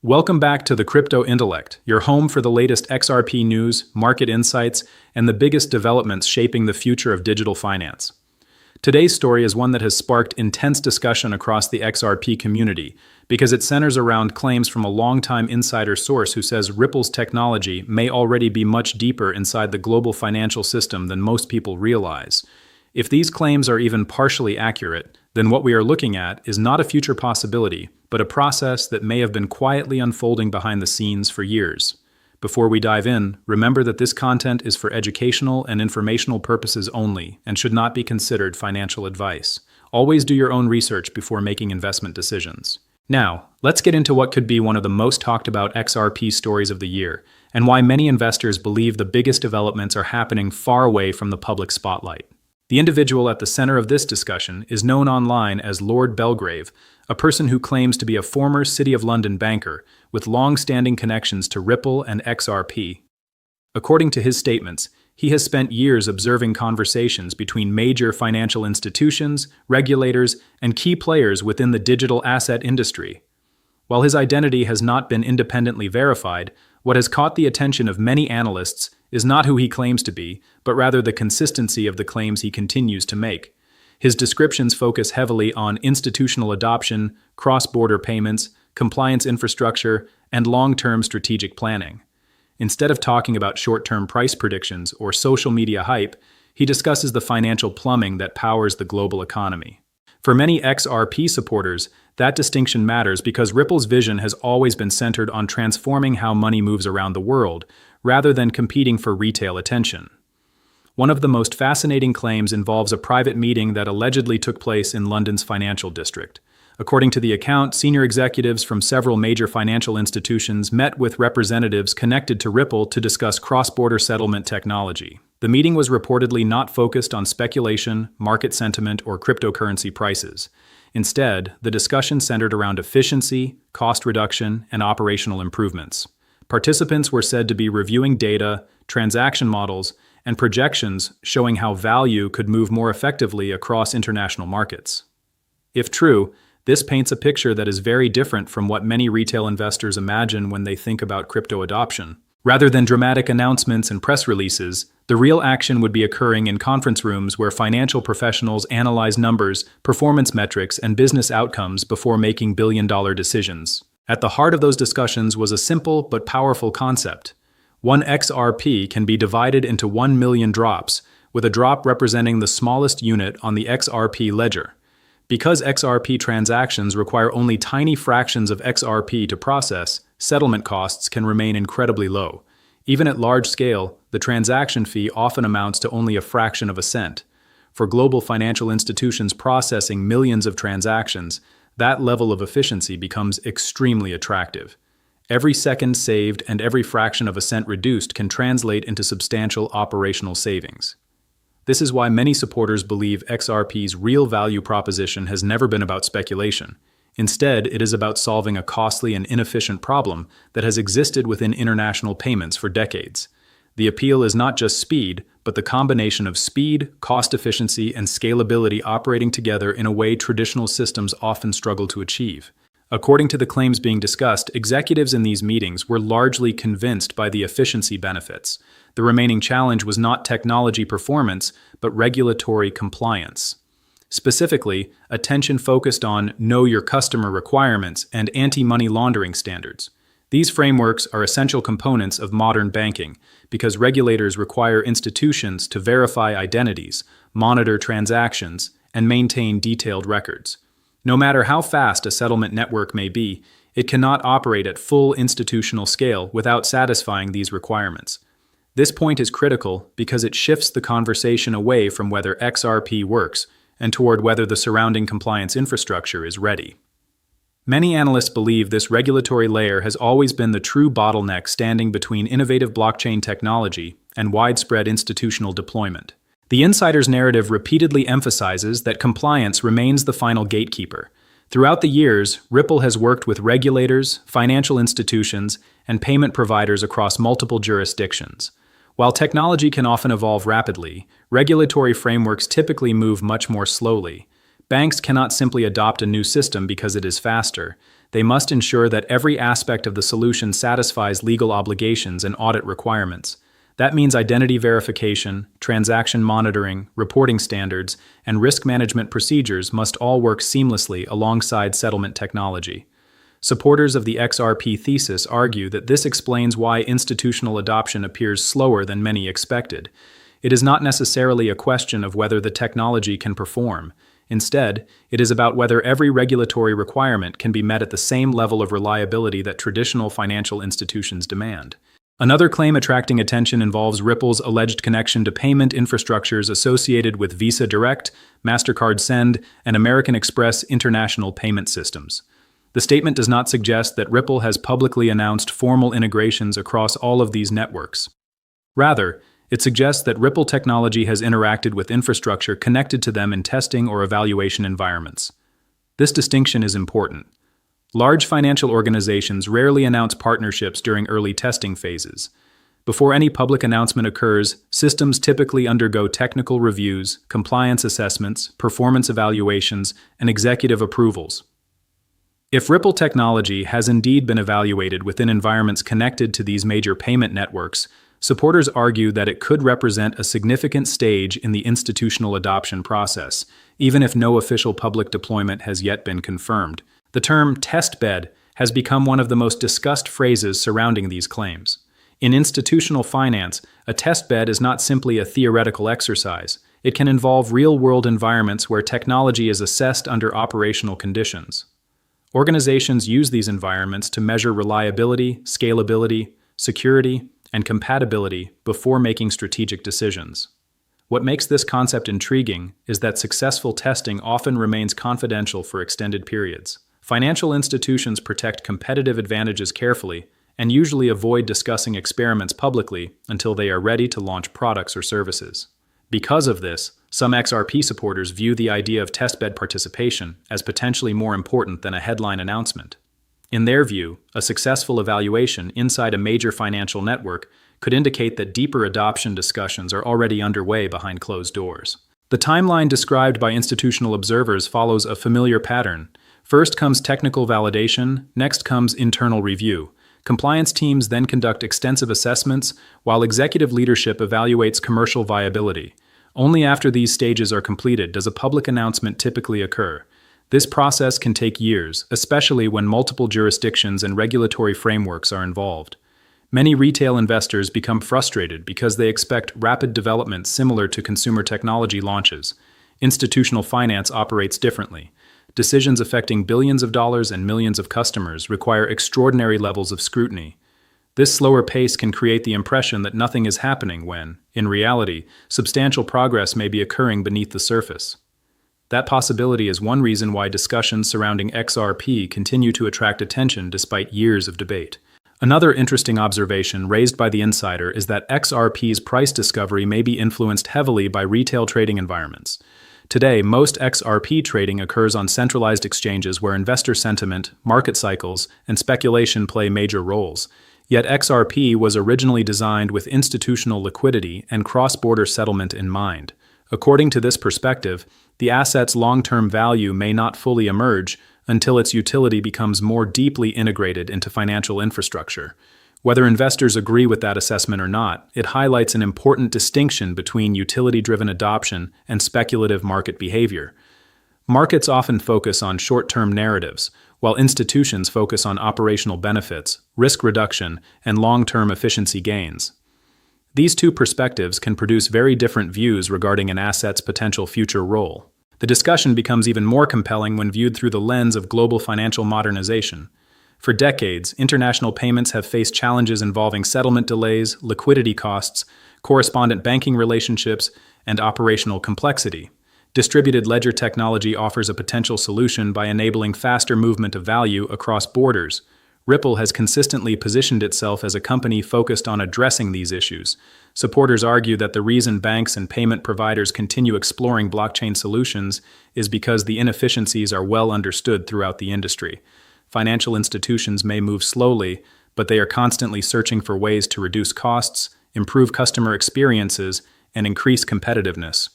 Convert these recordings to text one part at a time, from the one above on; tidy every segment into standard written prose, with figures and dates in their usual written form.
Welcome back to the Crypto Intellect, your home for the latest XRP news, market insights, and the biggest developments shaping the future of digital finance. Today's story is one that has sparked intense discussion across the XRP community because it centers around claims from a longtime insider source who says Ripple's technology may already be much deeper inside the global financial system than most people realize. If these claims are even partially accurate, then what we are looking at is not a future possibility, but a process that may have been quietly unfolding behind the scenes for years. Before we dive in, remember that this content is for educational and informational purposes only and should not be considered financial advice. Always do your own research before making investment decisions. Now, let's get into what could be one of the most talked about XRP stories of the year, and why many investors believe the biggest developments are happening far away from the public spotlight. The individual at the center of this discussion is known online as Lord Belgrave, a person who claims to be a former City of London banker with long-standing connections to Ripple and XRP. According to his statements, he has spent years observing conversations between major financial institutions, regulators, and key players within the digital asset industry. While his identity has not been independently verified, what has caught the attention of many analysts is not who he claims to be, but rather the consistency of the claims he continues to make. His descriptions focus heavily on institutional adoption, cross-border payments, compliance infrastructure, and long-term strategic planning. Instead of talking about short-term price predictions or social media hype, he discusses the financial plumbing that powers the global economy. For many XRP supporters, that distinction matters because Ripple's vision has always been centered on transforming how money moves around the world, rather than competing for retail attention. One of the most fascinating claims involves a private meeting that allegedly took place in London's financial district. According to the account, senior executives from several major financial institutions met with representatives connected to Ripple to discuss cross-border settlement technology. The meeting was reportedly not focused on speculation, market sentiment, or cryptocurrency prices. Instead, the discussion centered around efficiency, cost reduction, and operational improvements. Participants were said to be reviewing data, transaction models, and projections showing how value could move more effectively across international markets. If true, this paints a picture that is very different from what many retail investors imagine when they think about crypto adoption. Rather than dramatic announcements and press releases, the real action would be occurring in conference rooms where financial professionals analyze numbers, performance metrics, and business outcomes before making billion-dollar decisions. At the heart of those discussions was a simple but powerful concept. One XRP can be divided into 1 million drops, with a drop representing the smallest unit on the XRP ledger. Because XRP transactions require only tiny fractions of XRP to process, settlement costs can remain incredibly low. Even at large scale, the transaction fee often amounts to only a fraction of a cent. For global financial institutions processing millions of transactions, that level of efficiency becomes extremely attractive. Every second saved and every fraction of a cent reduced can translate into substantial operational savings. This is why many supporters believe XRP's real value proposition has never been about speculation. Instead, it is about solving a costly and inefficient problem that has existed within international payments for decades. The appeal is not just speed, but the combination of speed, cost efficiency, and scalability operating together in a way traditional systems often struggle to achieve. According to the claims being discussed, executives in these meetings were largely convinced by the efficiency benefits. The remaining challenge was not technology performance, but regulatory compliance. Specifically, attention focused on know your customer requirements and anti-money laundering standards. These frameworks are essential components of modern banking because regulators require institutions to verify identities, monitor transactions, and maintain detailed records. No matter how fast a settlement network may be, it cannot operate at full institutional scale without satisfying these requirements. This point is critical because it shifts the conversation away from whether XRP works and toward whether the surrounding compliance infrastructure is ready. Many analysts believe this regulatory layer has always been the true bottleneck standing between innovative blockchain technology and widespread institutional deployment. The insider's narrative repeatedly emphasizes that compliance remains the final gatekeeper. Throughout the years, Ripple has worked with regulators, financial institutions, and payment providers across multiple jurisdictions. While technology can often evolve rapidly, regulatory frameworks typically move much more slowly. Banks cannot simply adopt a new system because it is faster. they must ensure that every aspect of the solution satisfies legal obligations and audit requirements. That means identity verification, transaction monitoring, reporting standards, and risk management procedures must all work seamlessly alongside settlement technology. Supporters of the XRP thesis argue that this explains why institutional adoption appears slower than many expected. It is not necessarily a question of whether the technology can perform. Instead, it is about whether every regulatory requirement can be met at the same level of reliability that traditional financial institutions demand. Another claim attracting attention involves Ripple's alleged connection to payment infrastructures associated with Visa Direct, MasterCard Send, and American Express international payment systems. The statement does not suggest that Ripple has publicly announced formal integrations across all of these networks. Rather, it suggests that Ripple technology has interacted with infrastructure connected to them in testing or evaluation environments. This distinction is important. Large financial organizations rarely announce partnerships during early testing phases. Before any public announcement occurs, systems typically undergo technical reviews, compliance assessments, performance evaluations, and executive approvals. If Ripple technology has indeed been evaluated within environments connected to these major payment networks, supporters argue that it could represent a significant stage in the institutional adoption process, even if no official public deployment has yet been confirmed. The term testbed has become one of the most discussed phrases surrounding these claims. In institutional finance, a testbed is not simply a theoretical exercise. It can involve real-world environments where technology is assessed under operational conditions. Organizations use these environments to measure reliability, scalability, security, and compatibility before making strategic decisions. What makes this concept intriguing is that successful testing often remains confidential for extended periods. Financial institutions protect competitive advantages carefully and usually avoid discussing experiments publicly until they are ready to launch products or services. Because of this, some XRP supporters view the idea of testbed participation as potentially more important than a headline announcement. In their view, a successful evaluation inside a major financial network could indicate that deeper adoption discussions are already underway behind closed doors. The timeline described by institutional observers follows a familiar pattern. First comes technical validation, next comes internal review. Compliance teams then conduct extensive assessments, while executive leadership evaluates commercial viability. Only after these stages are completed does a public announcement typically occur. This process can take years, especially when multiple jurisdictions and regulatory frameworks are involved. Many retail investors become frustrated because they expect rapid development similar to consumer technology launches. Institutional finance operates differently. Decisions affecting billions of dollars and millions of customers require extraordinary levels of scrutiny. This slower pace can create the impression that nothing is happening when, in reality, substantial progress may be occurring beneath the surface. That possibility is one reason why discussions surrounding XRP continue to attract attention despite years of debate. Another interesting observation raised by the insider is that XRP's price discovery may be influenced heavily by retail trading environments. Today, most XRP trading occurs on centralized exchanges where investor sentiment, market cycles, and speculation play major roles. Yet XRP was originally designed with institutional liquidity and cross-border settlement in mind. According to this perspective, the asset's long-term value may not fully emerge until its utility becomes more deeply integrated into financial infrastructure. Whether investors agree with that assessment or not, it highlights an important distinction between utility-driven adoption and speculative market behavior. Markets often focus on short-term narratives, while institutions focus on operational benefits, risk reduction, and long-term efficiency gains. These two perspectives can produce very different views regarding an asset's potential future role. The discussion becomes even more compelling when viewed through the lens of global financial modernization. For decades, international payments have faced challenges involving settlement delays, liquidity costs, correspondent banking relationships, and operational complexity. Distributed ledger technology offers a potential solution by enabling faster movement of value across borders. Ripple has consistently positioned itself as a company focused on addressing these issues. Supporters argue that the reason banks and payment providers continue exploring blockchain solutions is because the inefficiencies are well understood throughout the industry. Financial institutions may move slowly, but they are constantly searching for ways to reduce costs, improve customer experiences, and increase competitiveness.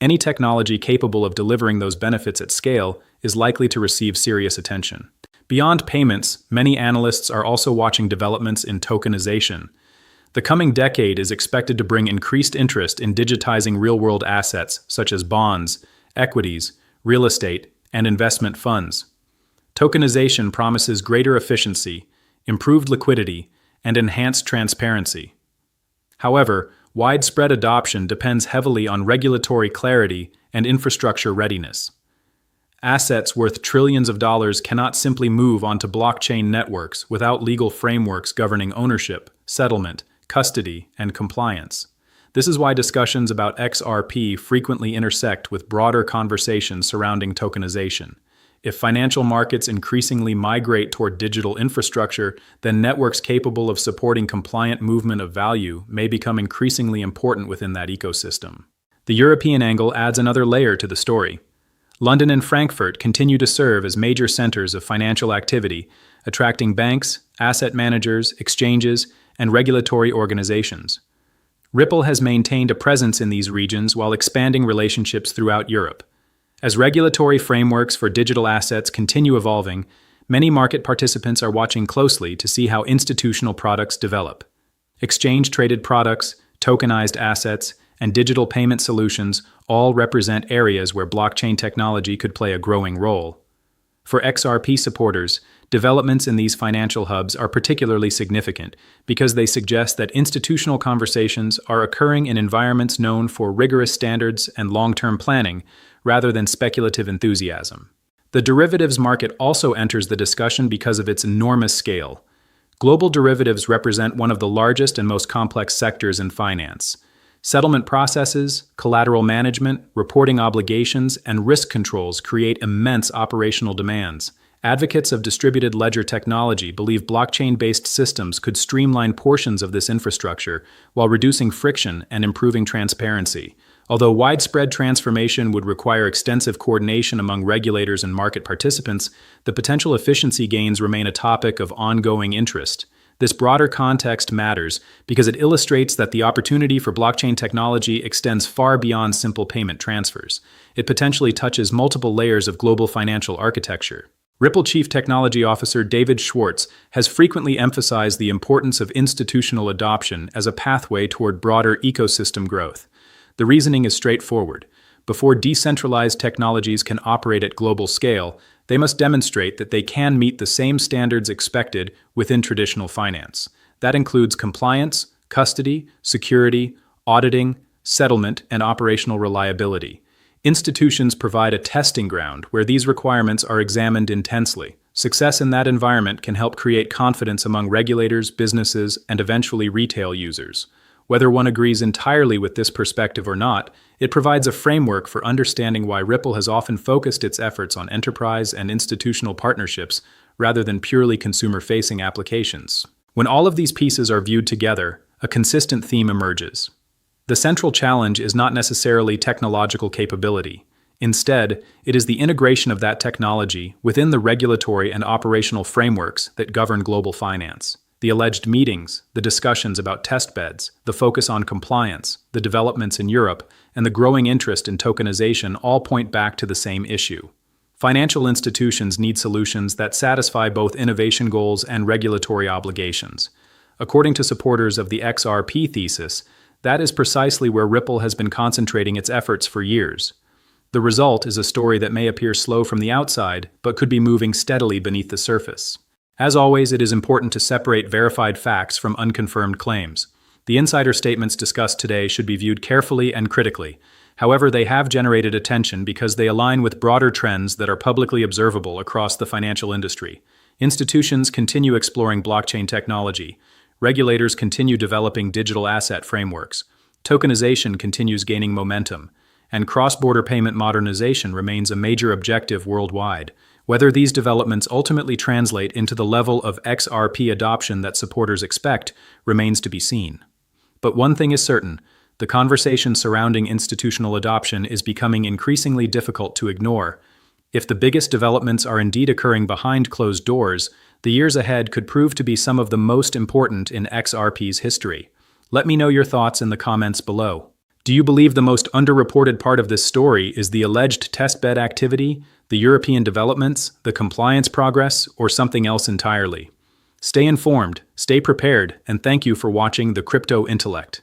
Any technology capable of delivering those benefits at scale is likely to receive serious attention. Beyond payments, many analysts are also watching developments in tokenization. The coming decade is expected to bring increased interest in digitizing real-world assets such as bonds, equities, real estate, and investment funds. Tokenization promises greater efficiency, improved liquidity, and enhanced transparency. However, widespread adoption depends heavily on regulatory clarity and infrastructure readiness. Assets worth trillions of dollars cannot simply move onto blockchain networks without legal frameworks governing ownership, settlement, custody, and compliance. This is why discussions about XRP frequently intersect with broader conversations surrounding tokenization. If financial markets increasingly migrate toward digital infrastructure, then networks capable of supporting compliant movement of value may become increasingly important within that ecosystem. The European angle adds another layer to the story. London and Frankfurt continue to serve as major centers of financial activity, attracting banks, asset managers, exchanges, and regulatory organizations. Ripple has maintained a presence in these regions while expanding relationships throughout Europe. As regulatory frameworks for digital assets continue evolving, many market participants are watching closely to see how institutional products develop. Exchange-traded products, tokenized assets, and digital payment solutions all represent areas where blockchain technology could play a growing role. For XRP supporters, developments in these financial hubs are particularly significant because they suggest that institutional conversations are occurring in environments known for rigorous standards and long-term planning, rather than speculative enthusiasm. The derivatives market also enters the discussion because of its enormous scale. Global derivatives represent one of the largest and most complex sectors in finance. Settlement processes, collateral management, reporting obligations, and risk controls create immense operational demands. Advocates of distributed ledger technology believe blockchain-based systems could streamline portions of this infrastructure while reducing friction and improving transparency. Although widespread transformation would require extensive coordination among regulators and market participants, the potential efficiency gains remain a topic of ongoing interest. This broader context matters because it illustrates that the opportunity for blockchain technology extends far beyond simple payment transfers. It potentially touches multiple layers of global financial architecture. Ripple Chief Technology Officer David Schwartz has frequently emphasized the importance of institutional adoption as a pathway toward broader ecosystem growth. The reasoning is straightforward. Before decentralized technologies can operate at global scale, they must demonstrate that they can meet the same standards expected within traditional finance. That includes compliance, custody, security, auditing, settlement, and operational reliability. Institutions provide a testing ground where these requirements are examined intensely. Success in that environment can help create confidence among regulators, businesses, and eventually retail users. Whether one agrees entirely with this perspective or not, it provides a framework for understanding why Ripple has often focused its efforts on enterprise and institutional partnerships rather than purely consumer-facing applications. When all of these pieces are viewed together, a consistent theme emerges. The central challenge is not necessarily technological capability. Instead, it is the integration of that technology within the regulatory and operational frameworks that govern global finance. The alleged meetings, the discussions about test beds, the focus on compliance, the developments in Europe, and the growing interest in tokenization all point back to the same issue. Financial institutions need solutions that satisfy both innovation goals and regulatory obligations. According to supporters of the XRP thesis, that is precisely where Ripple has been concentrating its efforts for years. The result is a story that may appear slow from the outside, but could be moving steadily beneath the surface. As always, it is important to separate verified facts from unconfirmed claims. The insider statements discussed today should be viewed carefully and critically. However, they have generated attention because they align with broader trends that are publicly observable across the financial industry. Institutions continue exploring blockchain technology. Regulators continue developing digital asset frameworks. Tokenization continues gaining momentum. And cross-border payment modernization remains a major objective worldwide. Whether these developments ultimately translate into the level of XRP adoption that supporters expect remains to be seen. But one thing is certain, the conversation surrounding institutional adoption is becoming increasingly difficult to ignore. If the biggest developments are indeed occurring behind closed doors, the years ahead could prove to be some of the most important in XRP's history. Let me know your thoughts in the comments below. Do you believe the most underreported part of this story is the alleged testbed activity, the European developments, the compliance progress, or something else entirely? Stay informed, stay prepared, and thank you for watching the Crypto Intellect.